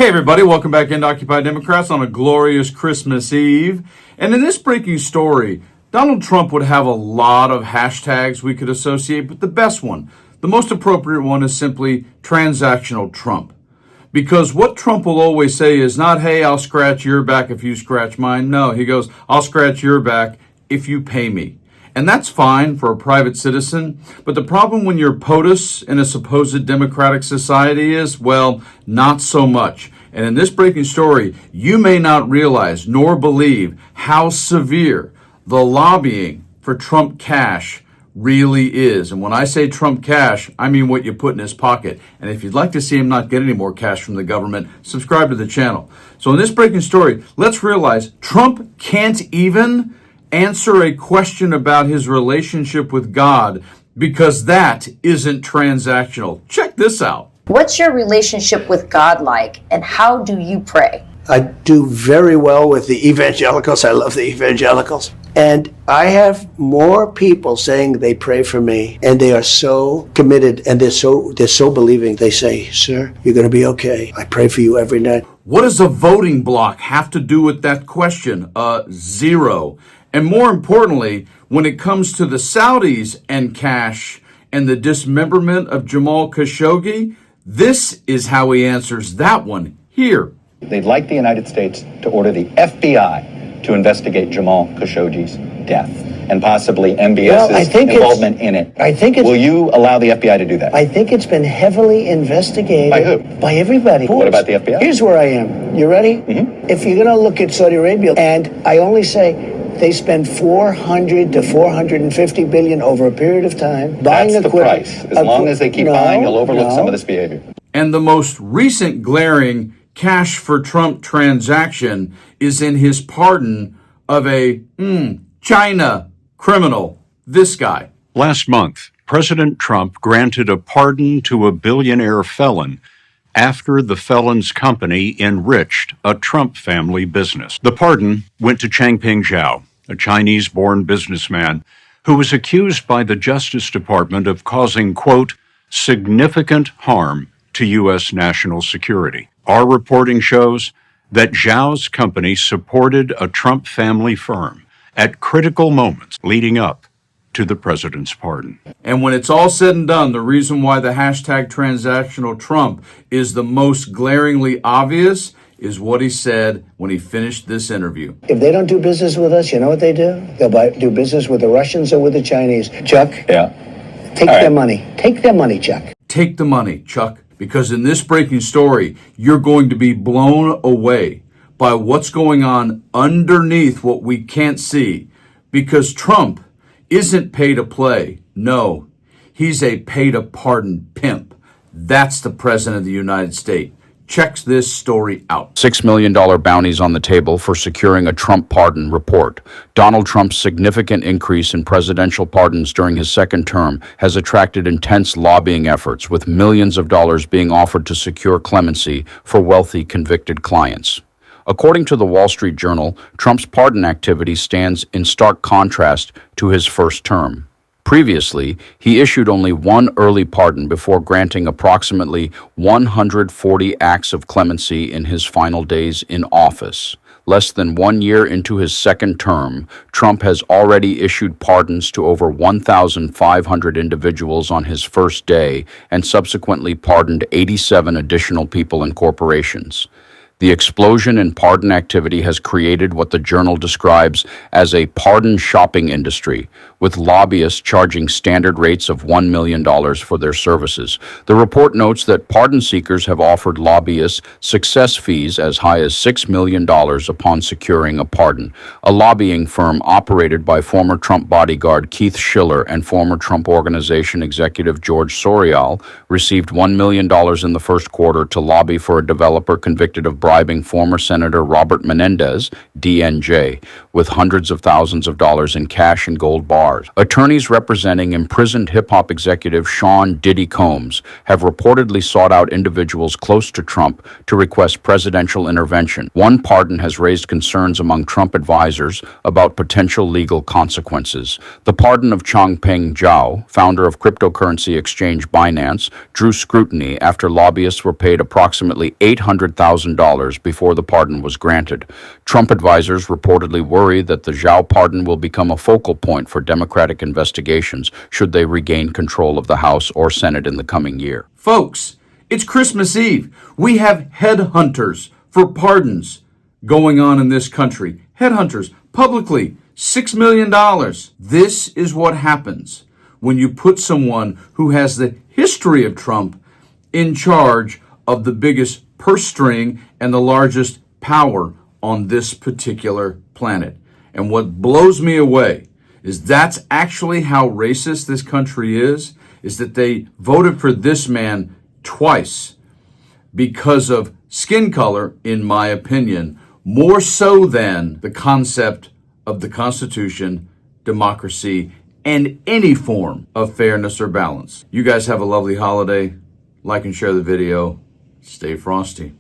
Hey everybody, welcome back into Occupy Democrats on a glorious Christmas Eve. And in this breaking story, Donald Trump would have a lot of hashtags we could associate, but the best one, the most appropriate one, is simply Transactional Trump. Because what Trump will always say is not, hey, I'll scratch your back if you scratch mine. No, he goes, I'll scratch your back if you pay me. And that's fine for a private citizen, but the problem when you're POTUS in a supposed democratic society is, well, not so much. And in this breaking story, you may not realize nor believe how severe the lobbying for Trump cash really is. And when I say Trump cash, I mean what you put in his pocket. And if you'd like to see him not get any more cash from the government, subscribe to the channel. So in this breaking story, let's realize Trump can't even answer a question about his relationship with God because that isn't transactional. Check this out. What's your relationship with God like, and how do you pray? I do very well with the evangelicals. I love the evangelicals. And I have more people saying they pray for me, and they are so committed, and they're so believing. They say, sir, you're going to be okay. I pray for you every night. What does a voting bloc have to do with that question? Zero. And more importantly, when it comes to the Saudis and cash and the dismemberment of Jamal Khashoggi, this is how he answers that one here. They'd like the United States to order the FBI to investigate Jamal Khashoggi's death and possibly MBS's involvement in it. Will you allow the FBI to do that? I think it's been heavily investigated. By who? By everybody. What about the FBI? Here's where I am. You ready? Mm-hmm. If you're going to look at Saudi Arabia, and I only say they spend $400 to $450 billion over a period of time buying equipment. That's the price. As long as they keep buying, you'll overlook some of this behavior. And the most recent glaring cash for Trump transaction is in his pardon of a China criminal, this guy. Last month, President Trump granted a pardon to a billionaire felon after the felon's company enriched a Trump family business. The pardon went to Changpeng Zhao, a Chinese-born businessman who was accused by the Justice Department of causing, quote, significant harm to U.S. national security. Our reporting shows that Zhao's company supported a Trump family firm at critical moments leading up to the president's pardon. And when it's all said and done, the reason why the hashtag Transactional Trump is the most glaringly obvious is what he said when he finished this interview. If they don't do business with us, you know what they do? They'll do business with the Russians or with the Chinese. Chuck? Yeah. Take their money. Take their money, Chuck. Take the money, Chuck. Because in this breaking story, you're going to be blown away by what's going on underneath what we can't see. Because Trump isn't pay to play. No, he's a pay to pardon pimp. That's the president of the United States. Check this story out. $6 million bounties on the table for securing a Trump pardon report. Donald Trump's significant increase in presidential pardons during his second term has attracted intense lobbying efforts, with millions of dollars being offered to secure clemency for wealthy convicted clients. According to the Wall Street Journal, Trump's pardon activity stands in stark contrast to his first term. Previously, he issued only one early pardon before granting approximately 140 acts of clemency in his final days in office. Less than 1 year into his second term, Trump has already issued pardons to over 1,500 individuals on his first day and subsequently pardoned 87 additional people and corporations. The explosion in pardon activity has created what the Journal describes as a pardon shopping industry, with lobbyists charging standard rates of $1 million for their services. The report notes that pardon seekers have offered lobbyists success fees as high as $6 million upon securing a pardon. A lobbying firm operated by former Trump bodyguard Keith Schiller and former Trump Organization executive George Sorial received $1 million in the first quarter to lobby for a developer convicted of bribing former Senator Robert Menendez, DNJ, with hundreds of thousands of dollars in cash and gold bars. Attorneys representing imprisoned hip-hop executive Sean Diddy Combs have reportedly sought out individuals close to Trump to request presidential intervention. One pardon has raised concerns among Trump advisors about potential legal consequences. The pardon of Changpeng Zhao, founder of cryptocurrency exchange Binance, drew scrutiny after lobbyists were paid approximately $800,000 before the pardon was granted. Trump advisors reportedly worry that the Zhao pardon will become a focal point for Democratic investigations should they regain control of the House or Senate in the coming year. Folks, it's Christmas Eve. We have headhunters for pardons going on in this country. Headhunters, publicly, $6 million. This is what happens when you put someone who has the history of Trump in charge of the biggest purse string and the largest power on this particular planet. And what blows me away is that's actually how racist this country is that they voted for this man twice because of skin color, in my opinion, more so than the concept of the Constitution, democracy, and any form of fairness or balance. You guys have a lovely holiday. Like and share the video. Stay frosty.